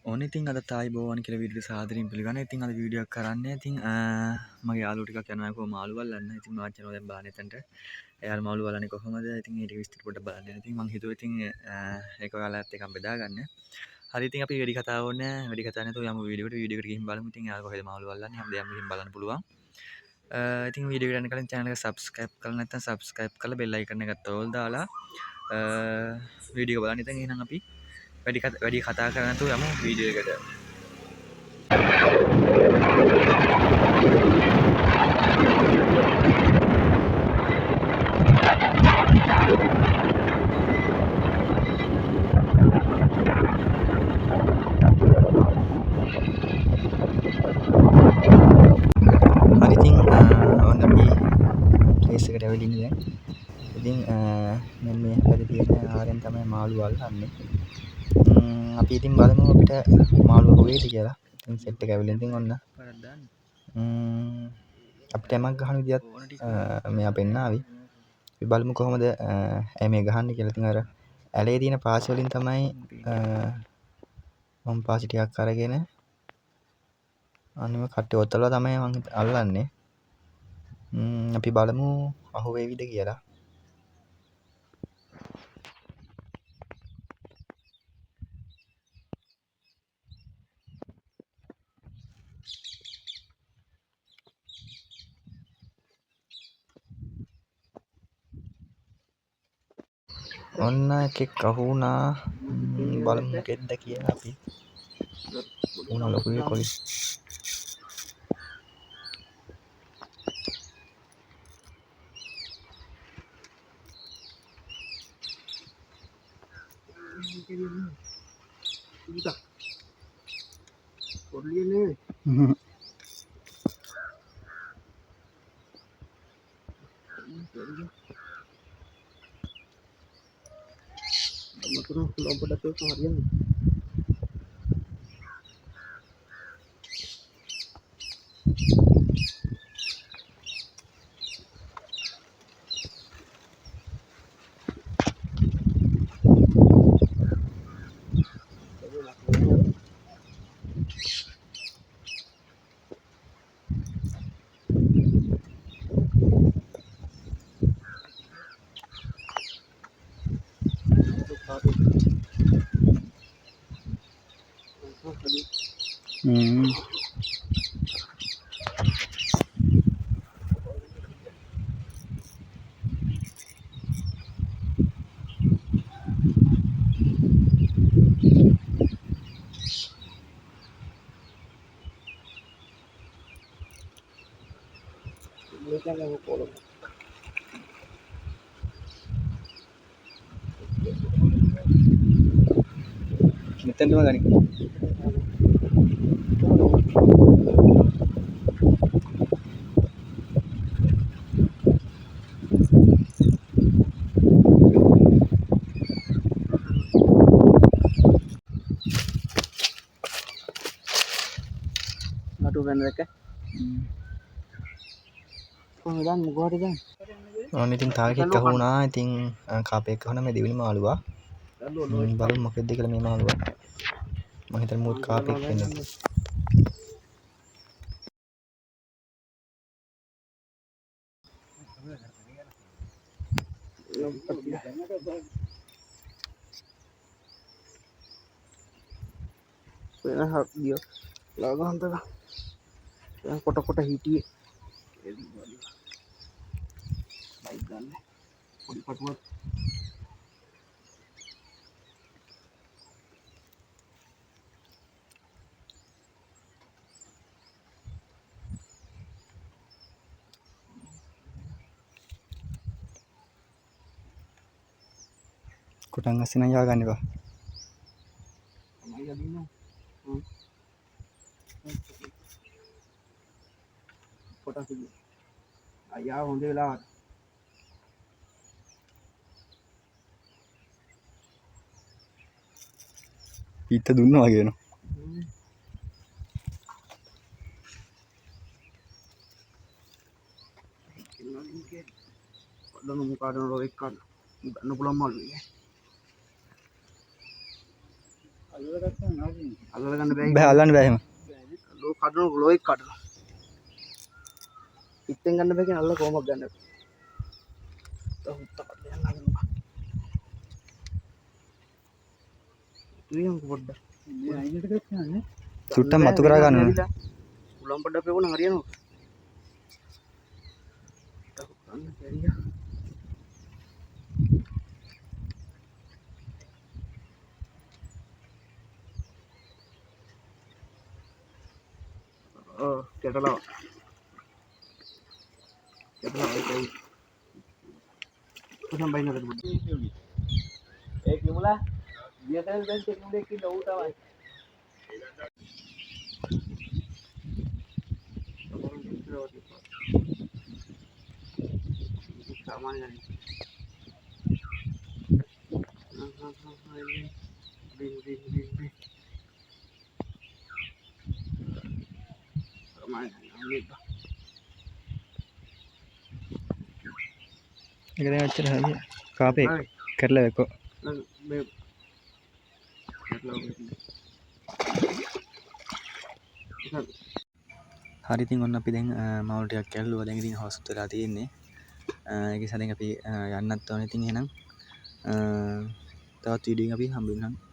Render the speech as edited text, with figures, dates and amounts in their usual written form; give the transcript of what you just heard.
ඕනේ ඉතින් අද තායි බෝවන් කියලා වීඩියෝ එක සාදරයෙන් පිළිගන්න. ඉතින් අද වීඩියෝ එකක් කරන්නේ ඉතින් මගේ යාළුවෝ ටිකක් යනවා කොහොම මාළු වල්ලන්න. ඉතින් මාත් යනවා දැන් බලන්න එතනට. එයාලා මාළු වල්ලන්නේ කොහොමද? ඉතින් ඒ ටික විස්තර පොඩ්ඩක් බලන්න. ඉතින් මං හිතුවා ඉතින් ඒක ඔයාලත් එක්ක බෙදා ගන්න. හරි ඉතින් අපි වැඩි කතාව ඕනේ නැහැ. වැඩි කතාවක් නැතුව යමු වීඩියෝ එකට ගිහින් බලමු. ඉතින් එයාලා කොහෙද මාළු වල්ලන්නේ? හැමදේම ගිහින් බලන්න පුළුවන්. ඉතින් වීඩියෝ එකට යන්න කලින් channel එක subscribe කරලා නැත්නම් subscribe කරලා bell icon එකත් ඕල් දාලා වීඩියෝ බලන්න. ඉතින් එහෙනම් අපි වැඩි කතා කරන්නේ නැතුව යමු වීඩියෝ එකට. හරි ඉතින් ඔන්න අපි ප්ලේස් එකට ඇවිල්ලා ඉන්නේ දැන්. ඉතින් මම මේ පැත්තේ තියෙන ආරෙන් තමයි මාළු අල්ලන්නේ. අපි ඉතින් බලමු අපිට මාළු හොයේද කියලා. ඉතින් සෙට් එක ඇවිල්ලා ඉතින් ඔන්න අපිට යමක් ගහන විදියක් මෙයා පෙන්නාවි. අපි බලමු කොහොමද ඇය මේ ගහන්නේ කියලා. ඉතින් අර ඇලේ තියෙන පාසි වලින් තමයි මම පාසි ටිකක් අරගෙන අනිම කට්ටිය ඔතලා තමයි මම අල්ලන්නේ. අපි බලමු අහු වේවිද කියලා. ඔන්න එකෙක් අහු වුණා. බලමු මොකෙද්ද කියලා අපි. උණ ලොකුයි කොයි. මෙතනම ගනි. නටු ගන්න එක. කොහොමද දාන්න මොකටද දාන්න? ඕන ඉතින් තව එකෙක් අහු වුණා. ඉතින් කාපේක වුණා මේ දෙවෙනි මාළුවා. බලමු මොකෙද්ද කියලා මේ මාළුවා. මම හිතන්නේ මුත් කාපේක් වෙන්නේ. වෙන හක් ගියෝ. ලාගහන්තක. දැන් කොට හිටියේ. බයික් ගන්න. පොඩි පටුවක්. කොටන් අස්සේ නම් යවා ගන්න එපා. කොටස් අයියා හොඳ වෙලාවට පිට දුන්නා වගේ නෝ. ඔන්න මොකාට රො එක්ක ගන්න පුළුවන් මල්ලු. අල්ලලා ගන්න බෑ. බෑ අල්ලන්න බෑ එහෙම. ලෝ කඩන ලෝයි කඩන. පිටෙන් ගන්න බෑ කියන අල්ල කොහොමද ගන්න. උත්තර දෙන්න හදනවා. ඊයන් පොඩ්ඩක්. මේ අයිනට ගත්තනේ. චුට්ටක් මතු කරා ගන්න ඕන. උලම් පොඩ්ඩක් පෙවුන හරියනවා. ගන්න බැරිය. කෙටලා. කෙටලා ඒකයි. කොහොම බයිනද පොඩ්ඩක්. ඒ කිමුලා වියතල් දැන් ටෙක්නික් එකකින් ඌ තමයි. सामान्य ඒක දැන් අච්චර හරිය. කාපේ කරලා වෙකෝ. හරි ඉතින් ඔන්න අපි දැන් මවුල් ටිකක් කැල්ලුවා. දැන් ඉතින් හවසත් වෙලා තියෙන්නේ. ඒක නිසා දැන් අපි යන්නත් ඕනේ. ඉතින් එහෙනම් තවත් වීඩියෝ එකකින් අපි හම්බ වෙනවා.